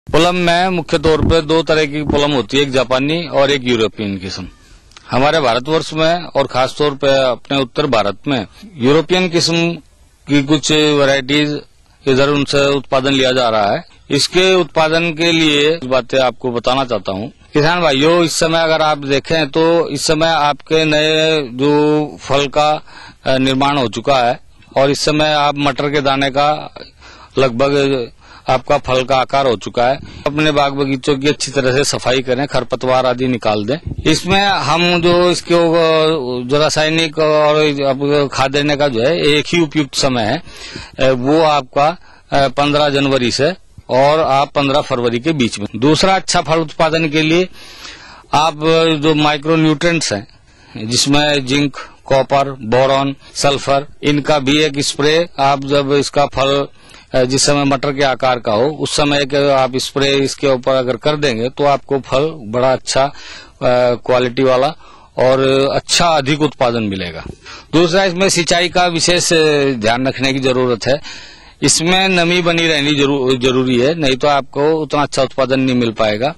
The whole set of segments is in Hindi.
प्लम में मुख्य तौर पे दो तरह की प्लम होती है, एक जापानी और एक यूरोपियन किस्म। हमारे भारतवर्ष में और खास तौर पे अपने उत्तर भारत में यूरोपियन किस्म की कुछ वैरायटीज इधर उनसे उत्पादन लिया जा रहा है। इसके उत्पादन के लिए बातें आपको बताना चाहता हूँ। किसान भाइयों, इस समय अगर आप देखें तो इस समय आपके नए जो फल का निर्माण हो चुका है और इस समय आप मटर के दाने का लगभग आपका फल का आकार हो चुका है। अपने बाग बगीचों की अच्छी तरह से सफाई करें, खरपतवार आदि निकाल दें। इसमें हम जो इसके जो रासायनिक और खाद देने का जो है एक ही उपयुक्त समय है, वो आपका 15 जनवरी से और आप 15 फरवरी के बीच में। दूसरा, अच्छा फल उत्पादन के लिए आप जो माइक्रो न्यूट्रिएंट्स हैं, जिसमें जिंक, कॉपर, बोरॉन, सल्फर, इनका भी एक स्प्रे आप जब इसका फल जिस समय मटर के आकार का हो उस समय के आप स्प्रे इसके ऊपर अगर कर देंगे तो आपको फल बड़ा अच्छा क्वालिटी वाला और अच्छा अधिक उत्पादन मिलेगा। दूसरा, इसमें सिंचाई का विशेष ध्यान रखने की जरूरत है। इसमें नमी बनी रहनी जरूरी है, नहीं तो आपको उतना अच्छा उत्पादन नहीं मिल पाएगा।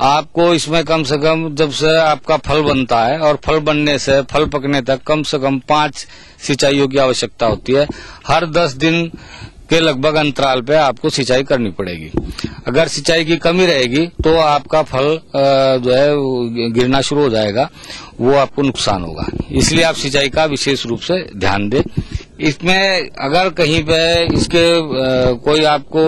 आपको इसमें कम से कम जब से आपका फल बनता है और फल बनने से फल पकने तक कम से कम 5 सिंचाइयों की आवश्यकता होती है। हर 10 दिन के लगभग अंतराल पे आपको सिंचाई करनी पड़ेगी। अगर सिंचाई की कमी रहेगी तो आपका फल जो है गिरना शुरू हो जाएगा, वो आपको नुकसान होगा। इसलिए आप सिंचाई का विशेष रूप से ध्यान दें। इसमें अगर कहीं पे इसके कोई आपको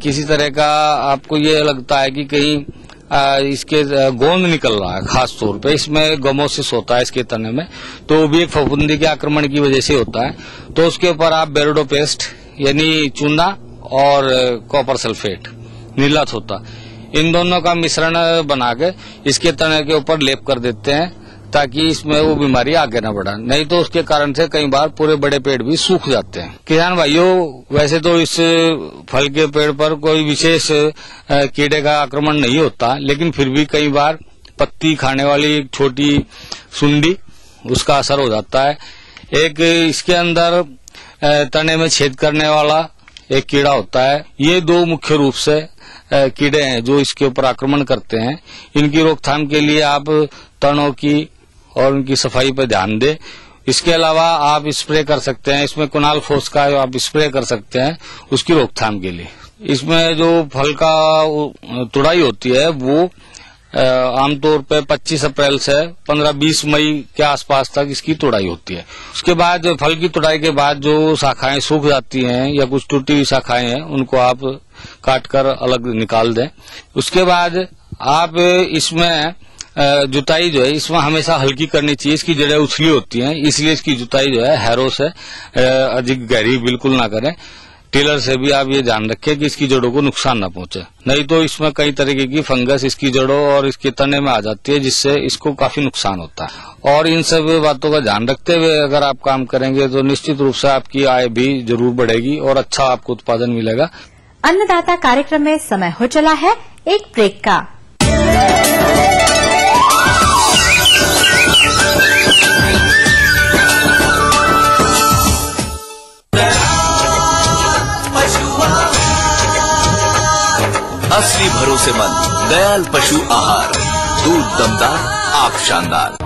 किसी तरह का आपको ये लगता है कि कहीं इसके गोंद निकल रहा है, खास तौर पे इसमें गमोसिस होता है इसके तने में, तो वो भी एक फफूंदी के आक्रमण की वजह से होता है। तो उसके ऊपर आप बेरोडो पेस्ट यानी चूना और कॉपर सल्फेट नीला थोथा, इन दोनों का मिश्रण बना के इसके तने के ऊपर लेप कर देते हैं ताकि इसमें वो बीमारी आगे न बढ़ा। नहीं तो उसके कारण से कई बार पूरे बड़े पेड़ भी सूख जाते हैं। किसान भाइयों, वैसे तो इस फल के पेड़ पर कोई विशेष कीड़े का आक्रमण नहीं होता, लेकिन फिर भी कई बार पत्ती खाने वाली एक छोटी सुंडी, उसका असर हो जाता है। एक इसके अंदर तने में छेद करने वाला एक कीड़ा होता है। ये दो मुख्य रूप से कीड़े हैं जो इसके ऊपर आक्रमण करते हैं। इनकी रोकथाम के लिए आप तनों की और उनकी सफाई पर ध्यान दें। इसके अलावा आप स्प्रे कर सकते हैं, इसमें कुनाल फोस का आप स्प्रे कर सकते हैं उसकी रोकथाम के लिए। इसमें जो फल का तुड़ाई होती है वो आमतौर पे 25 अप्रैल से 15-20 मई के आसपास तक इसकी तुड़ाई होती है। उसके बाद फल की तुड़ाई के बाद जो शाखाएं सूख जाती हैं या कुछ टूटी हुई शाखाएं हैं, उनको आप काट कर अलग निकाल दें। उसके बाद आप इसमें जुताई जो है इसमें हमेशा हल्की करनी चाहिए। इसकी जड़ें उछली होती हैं, इसलिए इसकी जुताई जो है हैरो से अधिक गहरी बिल्कुल ना करें। टेलर से भी आप ये ध्यान रखें कि इसकी जड़ों को नुकसान ना पहुंचे, नहीं तो इसमें कई तरीके की फंगस इसकी जड़ों और इसके तने में आ जाती है, जिससे इसको काफी नुकसान होता है। और इन सब बातों का ध्यान रखते हुए अगर आप काम करेंगे तो निश्चित रूप से आपकी आय भी जरूर बढ़ेगी और अच्छा आपको उत्पादन मिलेगा। अन्नदाता कार्यक्रम में समय हो चला है एक ब्रेक का। असली भरोसेमंद दयाल पशु आहार, दूध दमदार, आंख शानदार।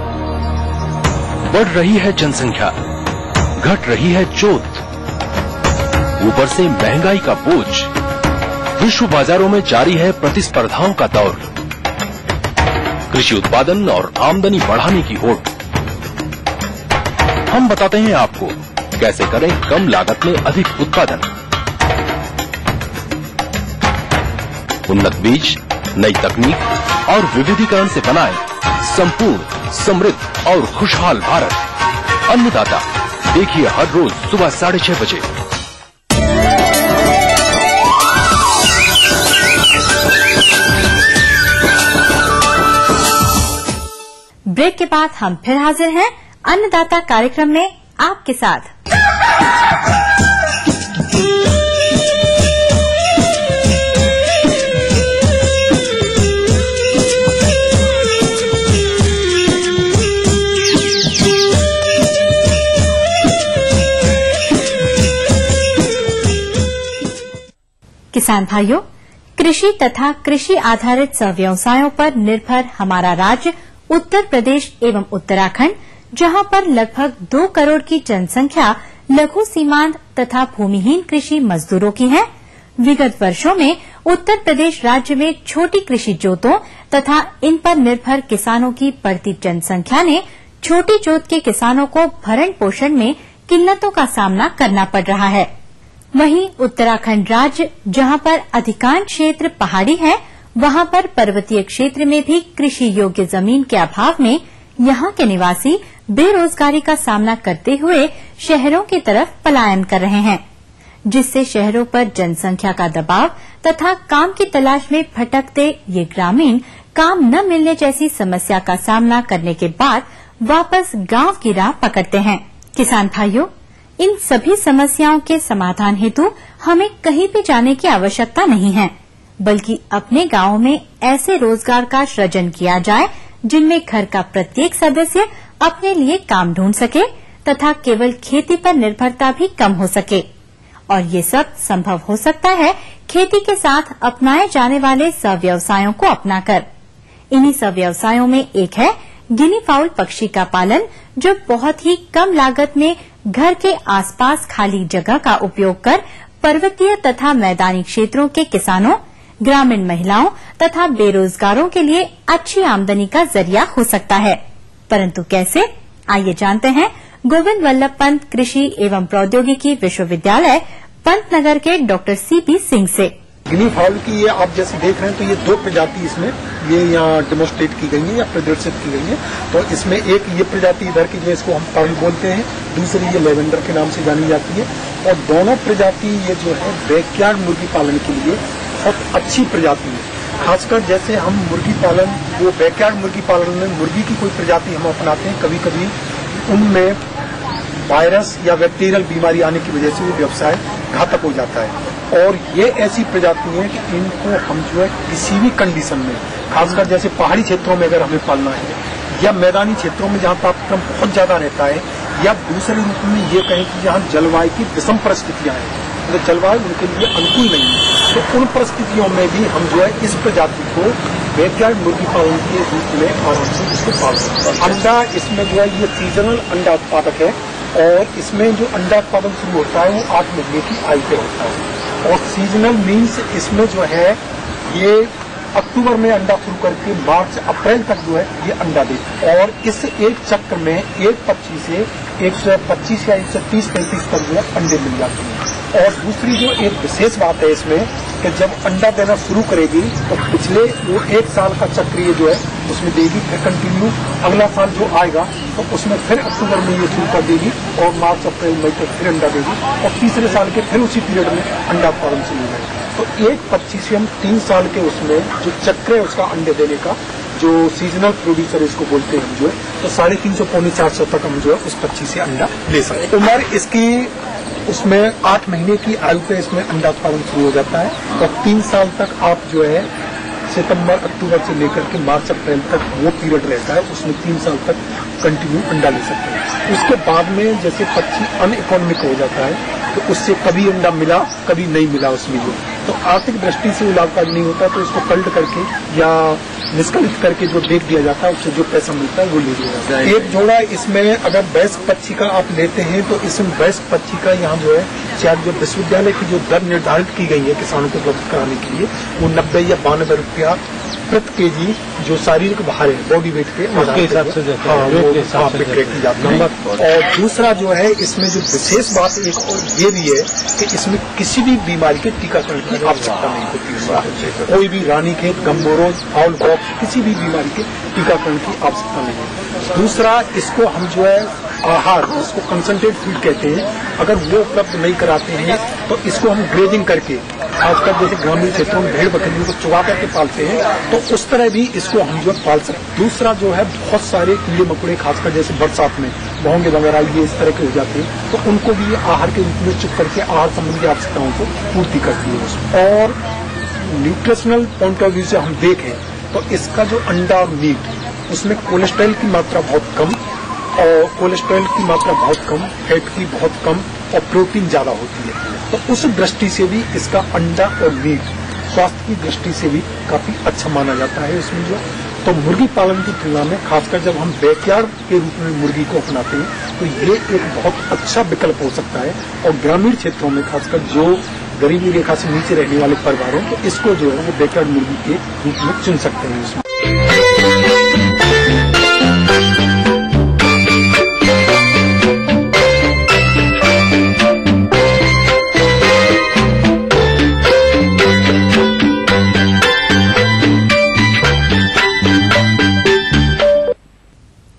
बढ़ रही है जनसंख्या, घट रही है जोत, ऊपर से महंगाई का बोझ, विश्व बाजारों में जारी है प्रतिस्पर्धाओं का दौर, कृषि उत्पादन और आमदनी बढ़ाने की होड़। हम बताते हैं आपको कैसे करें कम लागत में अधिक उत्पादन। उन्नत बीज, नई तकनीक और विविधीकरण से बनाए संपूर्ण, समृद्ध और खुशहाल भारत। अन्नदाता देखिए हर रोज सुबह 6:30 बजे। ब्रेक के बाद हम फिर हाजिर हैं अन्नदाता कार्यक्रम में आपके साथ। किसान भाइयों, कृषि तथा कृषि आधारित सह-व्यवसायों पर निर्भर हमारा राज्य उत्तर प्रदेश एवं उत्तराखंड, जहां पर लगभग 2 करोड़ की जनसंख्या लघु सीमांत तथा भूमिहीन कृषि मजदूरों की है, विगत वर्षों में उत्तर प्रदेश राज्य में छोटी कृषि जोतों तथा इन पर निर्भर किसानों की बढ़ती जनसंख्या ने छोटी जोत के किसानों को भरण पोषण में किल्लतों का सामना करना पड़ रहा है। वहीं उत्तराखंड राज्य, जहां पर अधिकांश क्षेत्र पहाड़ी है, वहां पर पर्वतीय क्षेत्र में भी कृषि योग्य जमीन के अभाव में यहां के निवासी बेरोजगारी का सामना करते हुए शहरों की तरफ पलायन कर रहे हैं, जिससे शहरों पर जनसंख्या का दबाव तथा काम की तलाश में भटकते ये ग्रामीण काम न मिलने जैसी समस्या का सामना करने के बाद वापस गांव की राह पकड़ते हैं। किसान भाइयों, इन सभी समस्याओं के समाधान हेतु हमें कहीं भी जाने की आवश्यकता नहीं है, बल्कि अपने गांव में ऐसे रोजगार का सृजन किया जाए जिनमें घर का प्रत्येक सदस्य अपने लिए काम ढूंढ सके तथा केवल खेती पर निर्भरता भी कम हो सके। और ये सब संभव हो सकता है खेती के साथ अपनाए जाने वाले सह-व्यवसायों को अपनाकर। इन्हीं सह-व्यवसायों में एक है गिनी फाउल पक्षी का पालन, जो बहुत ही कम लागत में घर के आसपास खाली जगह का उपयोग कर पर्वतीय तथा मैदानी क्षेत्रों के किसानों, ग्रामीण महिलाओं तथा बेरोजगारों के लिए अच्छी आमदनी का जरिया हो सकता है। परंतु कैसे? आइए जानते हैं गोविंद वल्लभ पंत कृषि एवं प्रौद्योगिकी विश्वविद्यालय पंतनगर के डॉक्टर सीपी सिंह से। गिनी फाउल की ये आप जैसे देख रहे हैं तो ये 2 प्रजाति इसमें ये यहाँ डेमोस्ट्रेट की गई है या प्रदर्शित की गई है। तो इसमें एक ये प्रजाति इधर की जो इसको हम पाउल बोलते हैं, दूसरी ये लेवेंडर के नाम से जानी जाती है। और दोनों प्रजाति ये जो है बैकयार्ड मुर्गी पालन के लिए बहुत अच्छी प्रजाति है। खासकर जैसे हम मुर्गी पालन, वो बैकयार्ड मुर्गी पालन में मुर्गी की कोई प्रजाति हम अपनाते हैं, कभी कभी उनमें वायरस या बैक्टीरियल बीमारी आने की वजह से वो व्यवसाय घातक हो जाता है। और ये ऐसी प्रजाति है कि इनको हम जो है किसी भी कंडीशन में, खासकर जैसे पहाड़ी क्षेत्रों में अगर हमें पालना है या मैदानी क्षेत्रों में जहाँ तापक्रम बहुत ज्यादा रहता है, या दूसरे रूप में ये कहें कि जहाँ जलवायु की विषम परिस्थितियां हैं, तो जलवायु उनके लिए अनुकूल नहीं है, तो उन परिस्थितियों में भी हम जो है इस प्रजाति को बैकयार्ड मुर्गी पालन के रूप में आराम से इसको पाल सकते हैं। अंडा इसमें जो है ये सीजनल अंडा उत्पादक है, और इसमें जो अंडा उत्पादन शुरू होता है वो 8 महीने की आयु पे होता है। और सीजनल मीन्स इसमें जो है ये अक्टूबर में अंडा शुरू करके मार्च अप्रैल तक जो है ये अंडा देती है। और इस एक चक्र में एक पक्षी से 125 या 130-135 तक जो है अंडे मिल जाते हैं। और दूसरी जो एक विशेष बात है इसमें कि जब अंडा देना शुरू करेगी तो पिछले वो 1 साल का चक्र ये जो है उसमें देगी, फिर कंटिन्यू अगला साल जो आएगा तो उसमें फिर अक्टूबर में ये शुरू कर देगी और मार्च अप्रैल मई तक फिर अंडा देगी, और तीसरे साल के फिर उसी पीरियड में अंडा उत्पादन शुरू होगा। तो एक पक्षी से हम 3 साल के उसमें जो चक्र है उसका अंडे देने का, जो सीजनल प्रोड्यूसर इसको बोलते हैं हम जो है, तो 350-400 तक हम जो है उस पक्षी से अंडा ले सकते हैं। उम्र इसकी उसमें 8 महीने की आयु पे इसमें अंडा उत्पादन शुरू हो जाता है, और 3 साल तक आप जो है सितंबर अक्टूबर से लेकर के मार्च अप्रैल तक वो पीरियड रहता है, उसमें 3 साल तक कंटिन्यू अंडा ले सकते हैं। उसके बाद में जैसे पक्षी अनइकोनॉमिक हो जाता है तो उससे कभी अंडा मिला कभी नहीं मिला उसमें जो, तो आर्थिक दृष्टि से वो लाभकारी नहीं होता, तो उसको कल्ट करके या निष्कलित करके जो बेच दिया जाता है उससे जो पैसा मिलता है वो ले लिया जाता है। एक जोड़ा इसमें अगर वयस्क पक्षी का आप लेते हैं तो इसमें वयस्क पक्षी का यहाँ जो है शायद जो विश्वविद्यालय की जो दर निर्धारित की गई है किसानों को उपलब्ध कराने के लिए, वो 90 या 92 रुपया प्रति केजी जो शारीरिक भार है बॉडी वेट के हिसाब से विक्रय की जाती है। और दूसरा जो है इसमें जो विशेष बात एक और ये भी है कि इसमें किसी भी बीमारी के टीकाकरण की आवश्यकता नहीं होती है। कोई भी रानीखेत, गम्बोरोज, फाउल पॉक्स, किसी भी बीमारी के टीकाकरण की आवश्यकता नहीं है। दूसरा, इसको हम जो है आहार, जिसको कंसंट्रेट फीड कहते हैं, अगर वो उपलब्ध नहीं कराते हैं तो इसको हम ग्रेजिंग करके, खासकर जैसे ग्रामीण क्षेत्रों में भेड़ बकरियों को चुगा करके पालते हैं, तो उस तरह भी इसको हम जो पाल सकते हैं। दूसरा जो है बहुत सारे कीड़े मकोड़े खासकर जैसे बरसात में भौंगे वगैरह ये इस तरह के हो जाते हैं, तो उनको भी आहार के रूप में चुप करके आहार संबंधी आवश्यकताओं को पूर्ति करती है। और न्यूट्रिशनल पॉइंट ऑफ व्यू से हम देखें तो इसका जो अंडा और मीट, उसमें कोलेस्ट्रॉल की मात्रा बहुत कम, और कोलेस्ट्रॉल की मात्रा बहुत कम, फैट की बहुत कम, और प्रोटीन ज्यादा होती है। तो उस दृष्टि से भी इसका अंडा और मीट स्वास्थ्य की दृष्टि से भी काफी अच्छा माना जाता है इसमें जो। तो मुर्गी पालन की तुलना में खासकर जब हम बैकयार्ड के रूप में मुर्गी को अपनाते हैं तो ये एक बहुत अच्छा विकल्प हो सकता है। और ग्रामीण क्षेत्रों में खासकर जो गरीबी रेखा से नीचे रहने वाले परिवार हैं तो इसको जो है वो बैकयार्ड मुर्गी के रूप में चुन सकते हैं इसमें।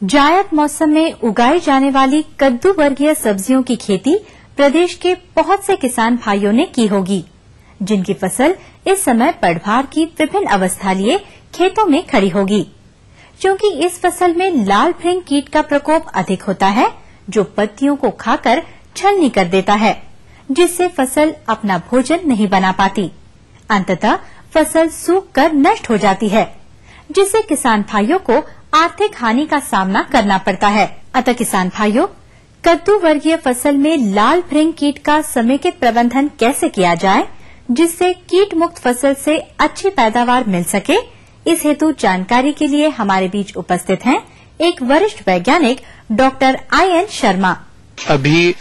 जायद मौसम में उगाई जाने वाली कद्दू वर्गीय सब्जियों की खेती प्रदेश के बहुत से किसान भाइयों ने की होगी, जिनकी फसल इस समय पड़भार की विभिन्न अवस्था लिए खेतों में खड़ी होगी। क्योंकि इस फसल में लाल भृंग कीट का प्रकोप अधिक होता है, जो पत्तियों को खाकर छलनी कर देता है, जिससे फसल अपना भोजन नहीं बना पाती। अंततः फसल सूख कर नष्ट हो जाती है, जिससे किसान भाइयों को आर्थिक हानि का सामना करना पड़ता है। अतः किसान भाइयों, कद्दू वर्गीय फसल में लाल भृंग कीट का समेकित प्रबंधन कैसे किया जाए जिससे कीट मुक्त फसल से अच्छी पैदावार मिल सके, इस हेतु जानकारी के लिए हमारे बीच उपस्थित हैं एक वरिष्ठ वैज्ञानिक डॉक्टर IN शर्मा। अभी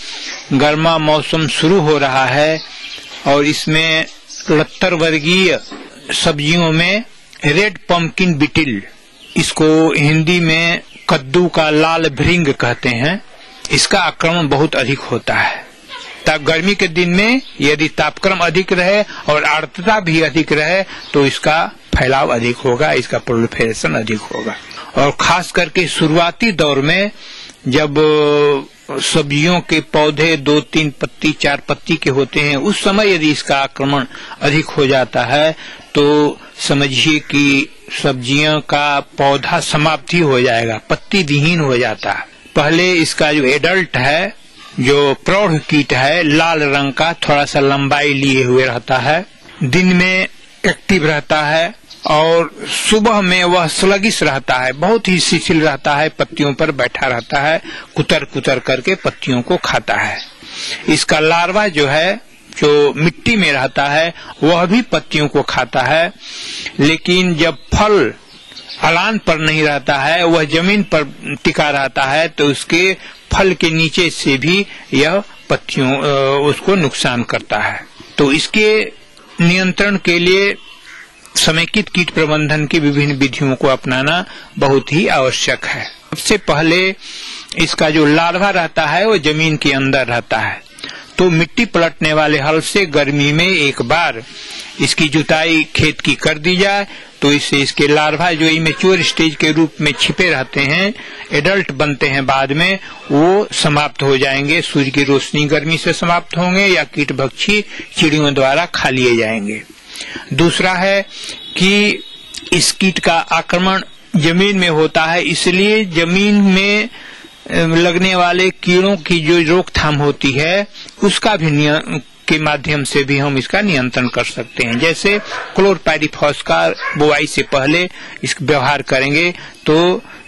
गर्मा मौसम शुरू हो रहा है और इसमें लत्तर वर्गीय सब्जियों में रेड पम्पकिन बिटिल, इसको हिंदी में कद्दू का लाल भृंग कहते हैं, इसका आक्रमण बहुत अधिक होता है। गर्मी के दिन में यदि तापक्रम अधिक रहे और आर्द्रता भी अधिक रहे तो इसका फैलाव अधिक होगा, इसका प्रोलिफरेशन अधिक होगा। और खास करके शुरुआती दौर में जब सब्जियों के पौधे 2-3 पत्ती 4 पत्ती के होते हैं, उस समय यदि इसका आक्रमण अधिक हो जाता है तो समझिए कि सब्जियों का पौधा समाप्ति हो जाएगा, पत्ती विहीन हो जाता है। पहले इसका जो एडल्ट है, जो प्रौढ़ कीट है, लाल रंग का थोड़ा सा लंबाई लिए हुए रहता है, दिन में एक्टिव रहता है और सुबह में वह स्लगिश रहता है, बहुत ही शिथिल रहता है, पत्तियों पर बैठा रहता है, कुतर कुतर करके पत्तियों को खाता है। इसका लार्वा जो है, जो मिट्टी में रहता है, वह भी पत्तियों को खाता है, लेकिन जब फल अलान पर नहीं रहता है, वह जमीन पर टिका रहता है, तो उसके फल के नीचे से भी यह पत्तियों उसको नुकसान करता है। तो इसके नियंत्रण के लिए समेकित कीट प्रबंधन की विभिन्न विधियों को अपनाना बहुत ही आवश्यक है। सबसे पहले इसका जो लार्वा रहता है वो जमीन के अंदर रहता है, तो मिट्टी पलटने वाले हल से गर्मी में एक बार इसकी जुताई खेत की कर दी जाए, तो इससे इसके लार्वा जो इमेच्योर स्टेज के रूप में छिपे रहते हैं, एडल्ट बनते हैं बाद में, वो समाप्त हो जाएंगे। सूर्य की रोशनी गर्मी से समाप्त होंगे या कीटभक्षी चिड़ियों द्वारा खा लिए जाएंगे। दूसरा है कि इस कीट का आक्रमण जमीन में होता है, इसलिए जमीन में लगने वाले कीड़ों की जो रोकथाम होती है उसका भी के माध्यम से भी हम इसका नियंत्रण कर सकते हैं। जैसे क्लोरपाइरिफॉस का बुआई से पहले इसका व्यवहार करेंगे तो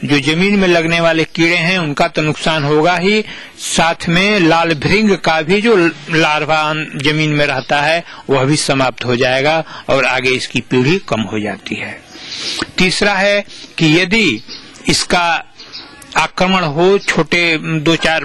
जो जमीन में लगने वाले कीड़े हैं उनका तो नुकसान होगा ही, साथ में लाल भृंग का भी जो लार्वा जमीन में रहता है वह भी समाप्त हो जाएगा और आगे इसकी पीढ़ी कम हो जाती है। तीसरा है कि यदि इसका आक्रमण हो छोटे 2-4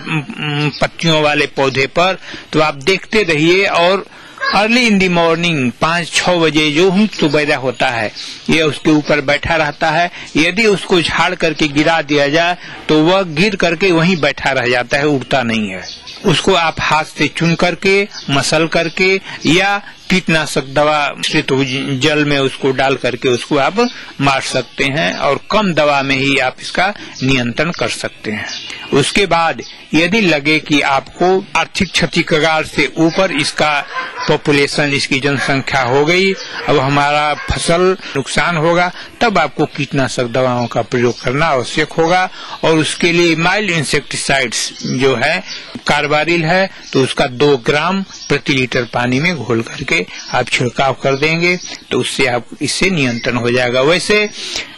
पत्तियों वाले पौधे पर, तो आप देखते रहिए और अर्ली इन दी मॉर्निंग 5-6 बजे जो सुबह होता है ये उसके ऊपर बैठा रहता है। यदि उसको झाड़ करके गिरा दिया जाए तो वह गिर करके वहीं बैठा रह जाता है, उड़ता नहीं है। उसको आप हाथ से चुन करके, मसल करके या कीटनाशक दवा जल में उसको डाल करके उसको आप मार सकते हैं और कम दवा में ही आप इसका नियंत्रण कर सकते हैं। उसके बाद यदि लगे कि आपको आर्थिक क्षति कगार से ऊपर इसका पॉपुलेशन, इसकी जनसंख्या हो गई, अब हमारा फसल नुकसान होगा, तब आपको कीटनाशक दवाओं का प्रयोग करना आवश्यक होगा। और उसके लिए माइल्ड इंसेक्टिसाइड्स जो है, कार्बारिल है, तो उसका 2 ग्राम प्रति लीटर पानी में घोल करके आप छिड़काव कर देंगे तो उससे आप इससे नियंत्रण हो जाएगा। वैसे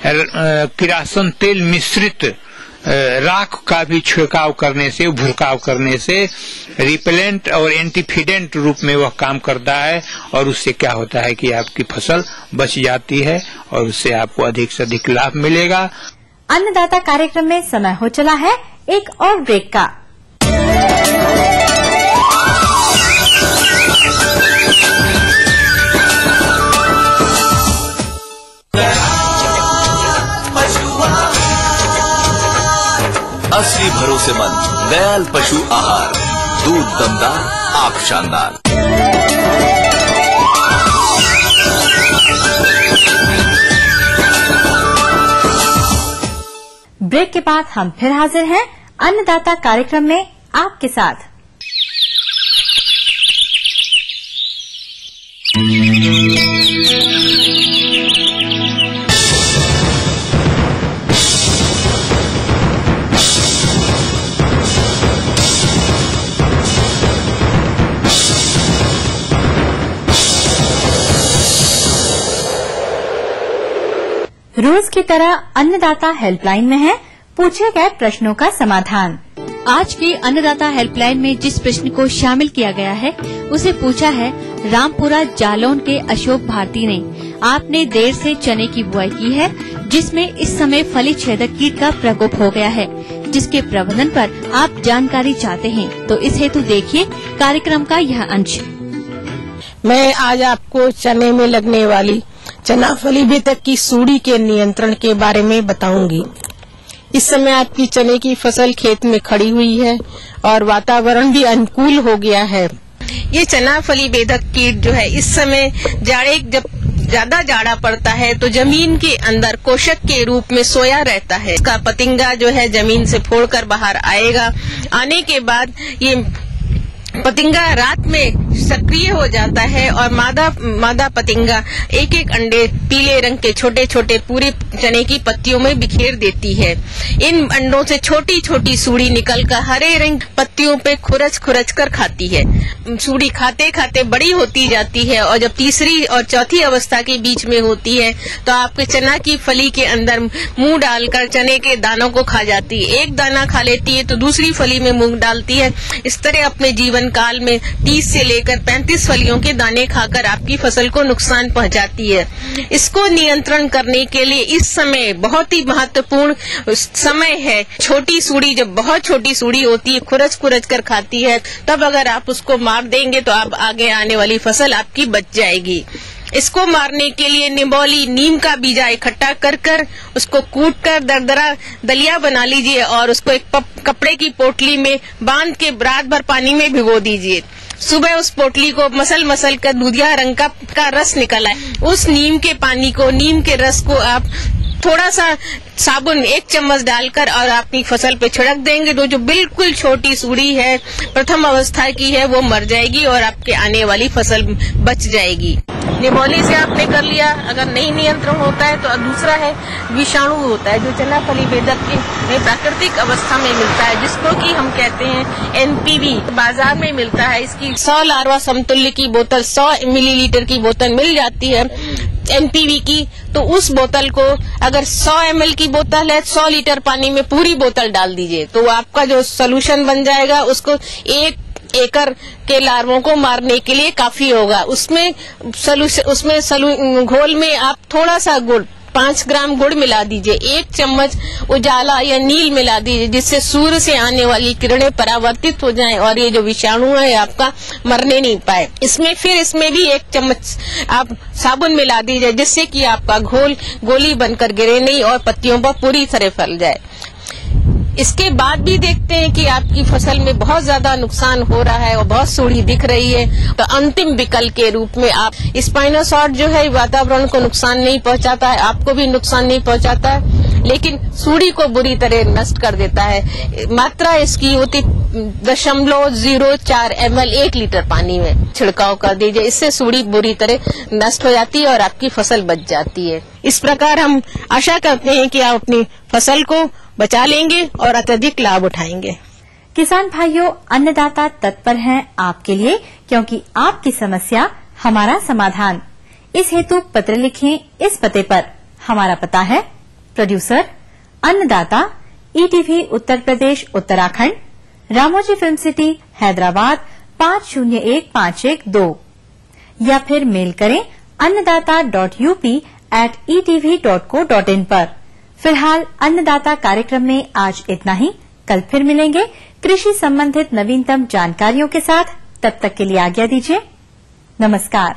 किरासन तेल मिश्रित राख का भी छिड़काव करने से, भुरकाव करने से रिपेलेंट और एंटीफिडेंट रूप में वह काम करता है, और उससे क्या होता है कि आपकी फसल बच जाती है और उससे आपको अधिक से अधिक लाभ मिलेगा। अन्नदाता कार्यक्रम में समय हो चला है एक और ब्रेक का। असली भरोसेमंद दयाल पशु आहार, दूध दमदार, आंख शानदार। ब्रेक के बाद हम फिर हाजिर हैं अन्नदाता कार्यक्रम में आपके साथ। रोज की तरह अन्नदाता हेल्पलाइन में है पूछे गए प्रश्नों का समाधान। आज की अन्नदाता हेल्पलाइन में जिस प्रश्न को शामिल किया गया है उसे पूछा है रामपुरा जालौन के अशोक भारती ने। आपने देर से चने की बुआई की है जिसमें इस समय फली छेदक कीट का प्रकोप हो गया है, जिसके प्रबंधन पर आप जानकारी चाहते हैं, तो इस हेतु देखिए कार्यक्रम का यह अंश। मैं आज आपको चने में लगने वाली चना फली बेधक की सूड़ी के नियंत्रण के बारे में बताऊंगी। इस समय आपकी चने की फसल खेत में खड़ी हुई है और वातावरण भी अनुकूल हो गया है। ये चना फली बेधक कीट जो है इस समय जाड़े जब ज्यादा जाड़ा पड़ता है तो जमीन के अंदर कोशक के रूप में सोया रहता है। इसका पतिंगा जो है जमीन से फोड़कर बाहर आएगा। आने के बाद ये पतिंगा रात में सक्रिय हो जाता है और मादा पतिंगा एक एक अंडे पीले रंग के छोटे छोटे पूरे चने की पत्तियों में बिखेर देती है। इन अंडों से छोटी छोटी सूड़ी निकलकर हरे रंग पत्तियों पे खुरच खुरच कर खाती है। सूड़ी खाते खाते बड़ी होती जाती है और जब तीसरी और चौथी अवस्था के बीच में होती है तो आपके चना की फली के अंदर मुंह डालकर चने के दानों को खा जाती है। एक दाना खा लेती है तो दूसरी फली में मुंह डालती है। इस तरह अपने जीवन काल में 30 से लेकर 35 फलियों के दाने खाकर आपकी फसल को नुकसान पहुंचाती है। इसको नियंत्रण करने के लिए इस समय बहुत ही महत्वपूर्ण समय है। छोटी सूड़ी जब बहुत छोटी सूड़ी होती है, खुरच खुरच कर खाती है, तब अगर आप उसको मार देंगे तो आप आगे आने वाली फसल आपकी बच जाएगी। इसको मारने के लिए निबोली नीम का बीजा इकट्ठा कर कर उसको कूट कर दरदरा दलिया बना लीजिए और उसको एक कपड़े की पोटली में बांध के रात भर पानी में भिगो दीजिए। सुबह उस पोटली को मसल कर दूधिया रंग का रस निकल आए। उस नीम के पानी को, नीम के रस को आप थोड़ा सा साबुन 1 चम्मच डालकर और अपनी फसल पे छिड़क देंगे तो जो बिल्कुल छोटी सूड़ी है, प्रथम अवस्था की है, वो मर जाएगी और आपके आने वाली फसल बच जाएगी। निबोली से आपने कर लिया। अगर नहीं नियंत्रण होता है तो दूसरा है विषाणु होता है जो चना फली बेधक के प्राकृतिक अवस्था में मिलता है, जिसको कि हम कहते हैं एनपीवी। बाजार में मिलता है। इसकी 100 लार्वा समतुल्य की बोतल 100 मिलीलीटर की बोतल मिल जाती है एनपीवी की। तो उस बोतल को अगर 100 ml की बोतल है 100 लीटर पानी में पूरी बोतल डाल दीजिए तो आपका जो सोल्यूशन बन जाएगा उसको 1 एकड़ के लार्वों को मारने के लिए काफी होगा। उसमें घोल में आप थोड़ा सा गुड़ 5 ग्राम गुड़ मिला दीजिए, 1 चम्मच उजाला या नील मिला दीजिए, जिससे सूर्य से आने वाली किरणें परावर्तित हो जाएं और ये जो विषाणु है आपका मरने नहीं पाए। इसमें भी 1 चम्मच आप साबुन मिला दीजिए, जिससे कि आपका घोल गोली बनकर गिरे नहीं और पत्तियों पर पूरी तरह फैल जाए। इसके बाद भी देखते हैं कि आपकी फसल में बहुत ज्यादा नुकसान हो रहा है और बहुत सूड़ी दिख रही है, तो अंतिम विकल्प के रूप में आप स्पाइनोसॉर्ट जो है वातावरण को नुकसान नहीं पहुंचाता है, आपको भी नुकसान नहीं पहुंचाता है, लेकिन सूड़ी को बुरी तरह नष्ट कर देता है। मात्रा इसकी होती 0.04 ml 1 लीटर पानी में छिड़काव कर दीजिए। इससे सूड़ी बुरी तरह नष्ट हो जाती है और आपकी फसल बच जाती है। इस प्रकार हम आशा करते हैं कि आप अपनी फसल को बचा लेंगे और अत्यधिक लाभ उठाएंगे। किसान भाइयों, अन्नदाता तत्पर हैं आपके लिए, क्योंकि आपकी समस्या हमारा समाधान। इस हेतु पत्र लिखें इस पते पर। हमारा पता है प्रोड्यूसर अन्नदाता, ETV Uttar Pradesh Uttarakhand, Ramoji film city Hyderabad 501512 या फिर मेल करें annadata.up@etv.co.in पर। फिलहाल अन्नदाता कार्यक्रम में आज इतना ही। कल फिर मिलेंगे कृषि संबंधित नवीनतम जानकारियों के साथ। तब तक के लिए आज्ञा दीजिए। नमस्कार।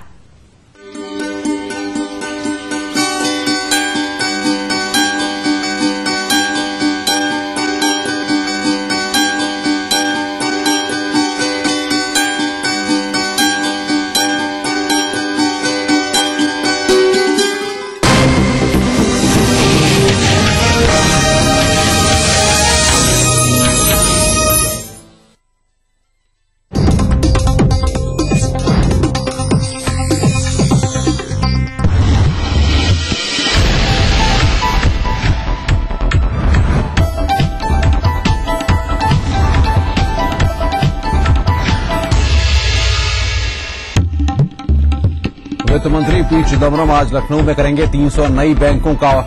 वित्त मंत्री पी चिदम्बरम आज लखनऊ में करेंगे 300 नई बैंकों का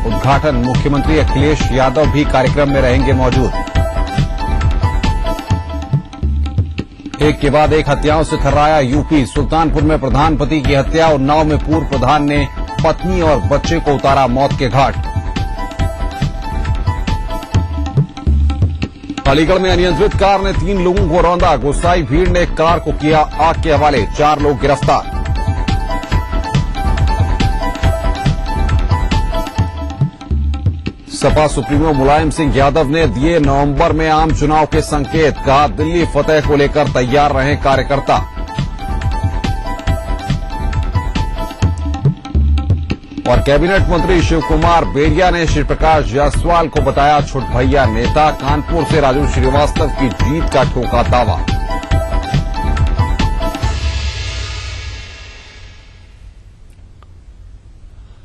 उद्घाटन। मुख्यमंत्री अखिलेश यादव भी कार्यक्रम में रहेंगे मौजूद। एक के बाद एक हत्याओं से थर्राया यूपी। सुल्तानपुर में प्रधान पति की हत्या, उन्नाव में पूर्व प्रधान ने पत्नी और बच्चे को उतारा मौत के घाट। अलीगढ़ में अनियंत्रित कार ने 3 लोगों को रौंदा। गुस्साई भीड़ ने कार को किया आग के हवाले, 4 लोग गिरफ्तार। सपा सुप्रीमो मुलायम सिंह यादव ने दिए नवंबर में आम चुनाव के संकेत। कहा दिल्ली फतेह को लेकर तैयार रहे कार्यकर्ता। और कैबिनेट मंत्री शिव कुमार बेरिया ने श्री प्रकाश जायसवाल को बताया छुटभैया नेता। कानपुर से राजू श्रीवास्तव की जीत का ठोका दावा।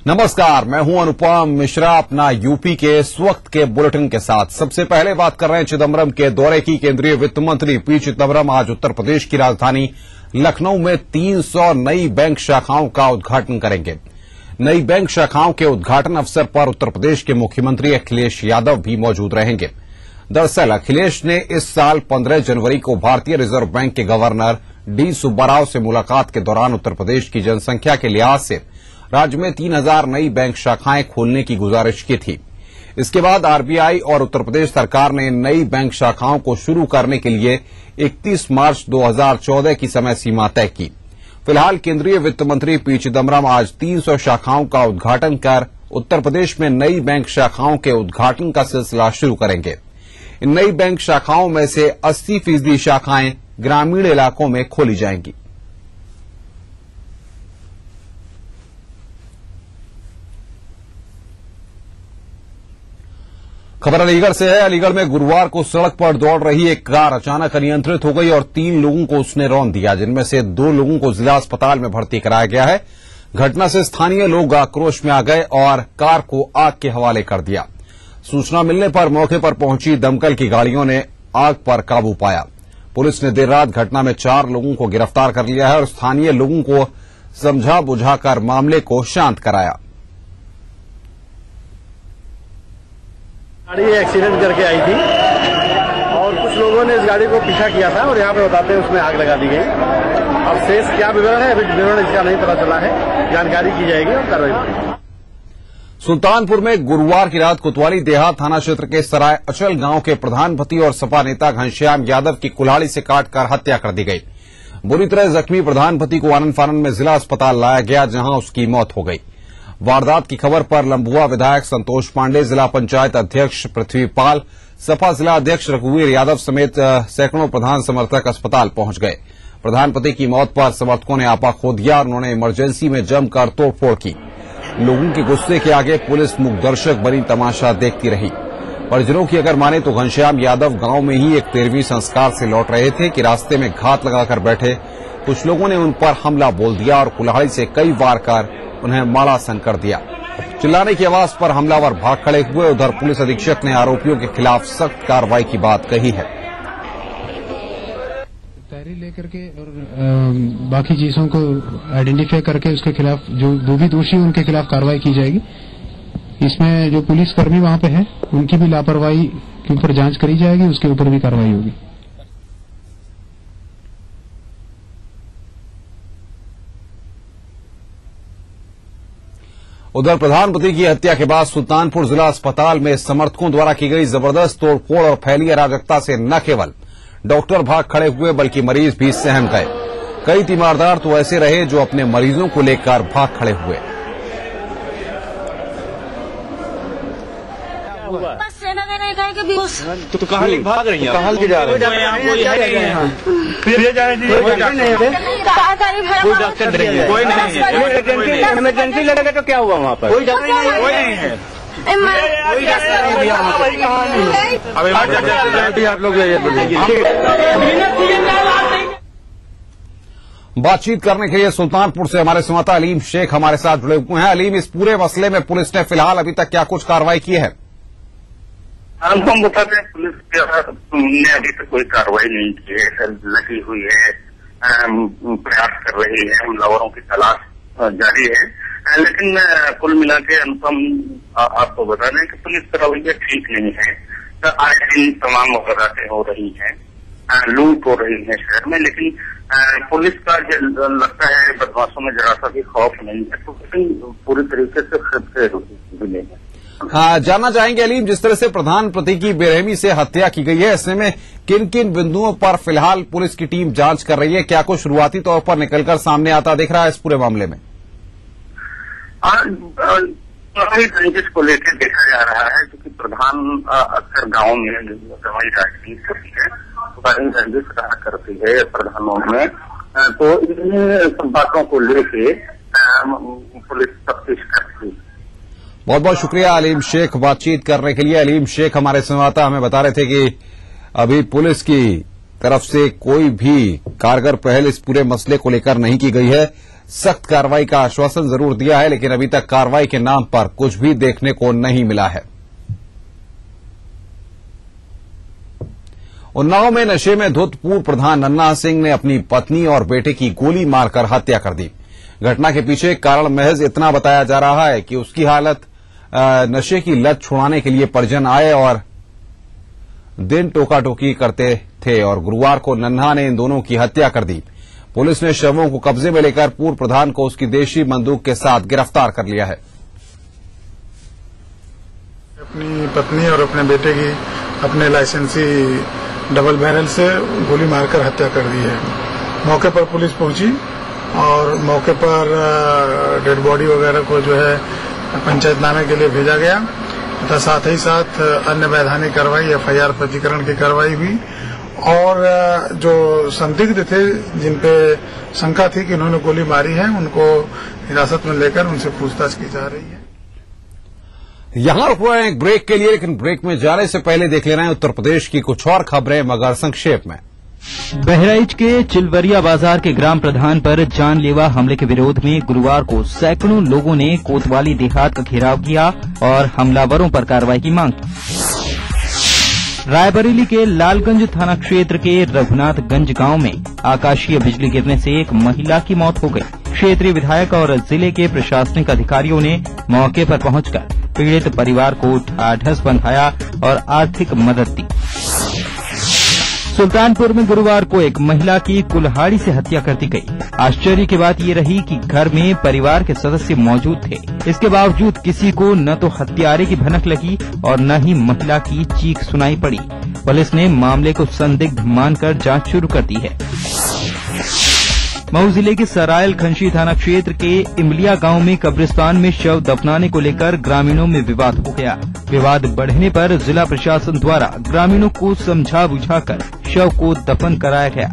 नमस्कार, मैं हूं अनुपम मिश्रा अपना यूपी के इस वक्त के बुलेटिन के साथ। सबसे पहले बात कर रहे हैं चिदम्बरम के दौरे की। केंद्रीय वित्त मंत्री पी चिदम्बरम आज उत्तर प्रदेश की राजधानी लखनऊ में 300 नई बैंक शाखाओं का उद्घाटन करेंगे। नई बैंक शाखाओं के उद्घाटन अवसर पर उत्तर प्रदेश के मुख्यमंत्री अखिलेश यादव भी मौजूद रहेंगे। दरअसल अखिलेश ने इस साल 15 जनवरी को भारतीय रिजर्व बैंक के गवर्नर डी सुब्बाराव से मुलाकात के दौरान उत्तर प्रदेश की जनसंख्या के लिहाज से राज्य में 3000 नई बैंक शाखाएं खोलने की गुजारिश की थी। इसके बाद आरबीआई और उत्तर प्रदेश सरकार ने नई बैंक शाखाओं को शुरू करने के लिए 31 मार्च 2014 की समय सीमा तय की। फिलहाल केंद्रीय वित्त मंत्री पी चिदम्बरम आज 300 शाखाओं का उद्घाटन कर उत्तर प्रदेश में नई बैंक शाखाओं के उद्घाटन का सिलसिला शुरू करेंगे। इन नई बैंक शाखाओं में से 80% शाखाएं ग्रामीण इलाकों में खोली जाएंगी। खबर अलीगढ़ से है। अलीगढ़ में गुरुवार को सड़क पर दौड़ रही एक कार अचानक अनियंत्रित हो गई और 3 लोगों को उसने रौंद दिया, जिनमें से 2 लोगों को जिला अस्पताल में भर्ती कराया गया है। घटना से स्थानीय लोग आक्रोश में आ गए और कार को आग के हवाले कर दिया। सूचना मिलने पर मौके पर पहुंची दमकल की गाड़ियों ने आग पर काबू पाया। पुलिस ने देर रात घटना में 4 लोगों को गिरफ्तार कर लिया है और स्थानीय लोगों को समझा बुझाकर मामले को शांत कराया। गाड़ी एक्सीडेंट करके आई थी और कुछ लोगों ने इस गाड़ी को पीछा किया था और यहाँ पे बताते हैं उसमें आग लगा दी गई। अब शेष क्या विवरण है, अभी विवरण इसका नहीं पता चला है, जानकारी की जाएगी और कार्रवाई होगी। सुल्तानपुर में गुरुवार की रात कोतवाली देहात थाना क्षेत्र के सराय अचल गांव के प्रधानपति और सपा नेता घनश्याम यादव की कुल्हाड़ी से काटकर हत्या कर दी गई। बुरी तरह जख्मी प्रधानपति को आनन फानन में जिला अस्पताल लाया गया, जहां उसकी मौत हो गई। वारदात की खबर पर लंबुआ विधायक संतोष पांडे, जिला पंचायत अध्यक्ष पृथ्वीपाल, सपा जिला अध्यक्ष रघुवीर यादव समेत सैकड़ों प्रधान समर्थक अस्पताल पहुंच गए। प्रधानपति की मौत पर समर्थकों ने आपा खो दिया और उन्होंने इमरजेंसी में जमकर तोड़फोड़ की। लोगों के गुस्से के आगे पुलिस मूकदर्शक बनी तमाशा देखती रही। परिजनों की अगर माने तो घनश्याम यादव गांव में ही एक 13वीं संस्कार से लौट रहे थे कि रास्ते में घात लगाकर बैठे कुछ लोगों ने उन पर हमला बोल दिया और कुल्हाड़ी से कई वार कर उन्हें माड़ासन कर दिया। चिल्लाने की आवाज पर हमलावर भाग खड़े हुए। उधर पुलिस अधीक्षक ने आरोपियों के खिलाफ सख्त कार्रवाई की बात कही है। तहरीर लेकर के और बाकी चीजों को आइडेंटिफाई करके उसके खिलाफ जो भी दोषी उनके खिलाफ कार्रवाई की जाएगी। इसमें जो पुलिसकर्मी वहां पे हैं उनकी भी लापरवाही के ऊपर जांच करी जाएगी, उसके ऊपर भी कार्रवाई होगी। उधर प्रधानमंत्री की हत्या के बाद सुल्तानपुर जिला अस्पताल में समर्थकों द्वारा की गई जबरदस्त तोड़फोड़ और फैली अराजकता से न केवल डॉक्टर भाग खड़े हुए बल्कि मरीज भी सहम गए। कई तीमारदार तो ऐसे रहे जो अपने मरीजों को लेकर भाग खड़े हुए। तो कहाँ भाग रही हैं? कहाँ जा रहे हैं? कोई डॉक्टर नहीं है, कोई नहीं है। इमरजेंसी लगेगा तो क्या हुआ वहाँ पर? कोई डॉक्टर नहीं है। आप लोग बातचीत करने के लिए सुल्तानपुर से हमारे संवाददाता अलीम शेख हमारे साथ जुड़े हुए हैं। अलीम, इस पूरे मसले में पुलिस ने फिलहाल अभी तक क्या कुछ कार्रवाई की है? हम बताते हैं, पुलिस ने अभी तक कोई कार्रवाई नहीं की है, लगी हुई है, प्रयास कर रही है, हमलावरों की तलाश जारी है। लेकिन कुल मिला के अनुपम आपको बता दें कि पुलिस का रवैया ठीक नहीं है। तो आज दिन तमाम वारदातें हो रही हैं, लूट हो रही है शहर में, लेकिन पुलिस का जो लगता है बदमाशों में जरा सा भी खौफ नहीं है, तो पूरी तरीके से खुद से जुड़े हैं। जानना चाहेंगे अलीम, जिस तरह से प्रधानमंत्री की बेरहमी से हत्या की गई है, ऐसे में किन किन बिंदुओं पर फिलहाल पुलिस की टीम जांच कर रही है? क्या कुछ शुरुआती तौर पर निकलकर सामने आता दिख रहा है इस पूरे मामले में? रंजिश को लेकर देखा जा रहा है, क्योंकि प्रधान अक्सर गाँव में दवाई राजनीति करती है, बड़ी रंजिश रहा करती है प्रधानों में, तो इन सब बातों को लेके पुलिस तफ्तीश करती है। बहुत बहुत शुक्रिया अलीम शेख बातचीत करने के लिए। अलीम शेख हमारे संवाददाता हमें बता रहे थे कि अभी पुलिस की तरफ से कोई भी कारगर पहल इस पूरे मसले को लेकर नहीं की गई है। सख्त कार्रवाई का आश्वासन जरूर दिया है, लेकिन अभी तक कार्रवाई के नाम पर कुछ भी देखने को नहीं मिला है। उन्नाव में नशे में धुत पूर्व प्रधान नन्हा सिंह ने अपनी पत्नी और बेटे की गोली मारकर हत्या कर दी। घटना के पीछे कारण महज इतना बताया जा रहा है कि उसकी हालत नशे की लत छुड़ाने के लिए परिजन आए और दिन टोका टोकी करते थे और गुरुवार को नन्हा ने इन दोनों की हत्या कर दी। पुलिस ने शवों को कब्जे में लेकर पूर्व प्रधान को उसकी देशी बंदूक के साथ गिरफ्तार कर लिया है। अपनी पत्नी और अपने बेटे की अपने लाइसेंसी डबल बैरल से गोली मारकर हत्या कर दी है। मौके पर पुलिस पहुंची और मौके पर डेड बॉडी वगैरह को जो है पंचायतनामे के लिए भेजा गया तथा साथ ही साथ अन्य वैधानिक कार्रवाई एफआईआर पंजीकरण की कार्रवाई हुई और जो संदिग्ध थे जिन पे शंका थी कि उन्होंने गोली मारी है उनको हिरासत में लेकर उनसे पूछताछ की जा रही है। यहां रुक रहे हैं एक ब्रेक के लिए, लेकिन ब्रेक में जाने से पहले देख ले रहे हैं उत्तर प्रदेश की कुछ और खबरें, मगर संक्षेप में। बहराइच के चिलवरिया बाजार के ग्राम प्रधान पर जानलेवा हमले के विरोध में गुरुवार को सैकड़ों लोगों ने कोतवाली देहात का घेराव किया और हमलावरों पर कार्रवाई की मांग की। रायबरेली के लालगंज थाना क्षेत्र के रघुनाथगंज गांव में आकाशीय बिजली गिरने से एक महिला की मौत हो गई। क्षेत्रीय विधायक और जिले के प्रशासनिक अधिकारियों ने मौके पर पहुंचकर पीड़ित परिवार को ढाढ़स बंधाया और आर्थिक मदद दी। सुल्तानपुर में गुरुवार को एक महिला की कुल्हाड़ी से हत्या कर दी गई। आश्चर्य की बात ये रही कि घर में परिवार के सदस्य मौजूद थे, इसके बावजूद किसी को न तो हत्यारे की भनक लगी और न ही महिला की चीख सुनाई पड़ी। पुलिस ने मामले को संदिग्ध मानकर जांच शुरू कर दी है। मऊ जिले के सरायल खंशी थाना क्षेत्र के इमलिया गांव में कब्रिस्तान में शव दफनाने को लेकर ग्रामीणों में विवाद हो गया। विवाद बढ़ने पर जिला प्रशासन द्वारा ग्रामीणों को समझा बुझाकर शव को दफन कराया गया।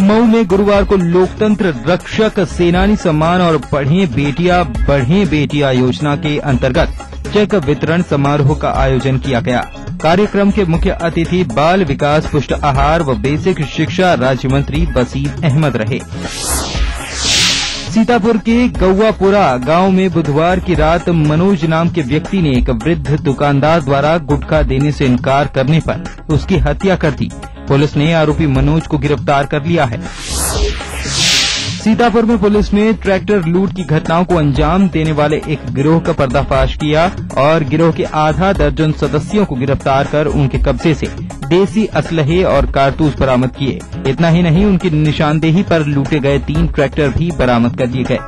मऊ में गुरुवार को लोकतंत्र रक्षक सेनानी सम्मान और बढ़े बेटिया योजना के अंतर्गत चेक वितरण समारोह का आयोजन किया गया। कार्यक्रम के मुख्य अतिथि बाल विकास, पुष्ट आहार व बेसिक शिक्षा राज्य मंत्री बसीर अहमद रहे। सीतापुर के गौवापुरा गांव में बुधवार की रात मनोज नाम के व्यक्ति ने एक वृद्ध दुकानदार द्वारा गुटखा देने से इनकार करने पर उसकी हत्या कर दी। पुलिस ने आरोपी मनोज को गिरफ्तार कर लिया है। सीतापुर में पुलिस ने ट्रैक्टर लूट की घटनाओं को अंजाम देने वाले एक गिरोह का पर्दाफाश किया और गिरोह के आधा दर्जन सदस्यों को गिरफ्तार कर उनके कब्जे से देसी असलहे और कारतूस बरामद किए। इतना ही नहीं, उनकी निशानदेही पर लूटे गए 3 ट्रैक्टर भी बरामद कर लिए गए।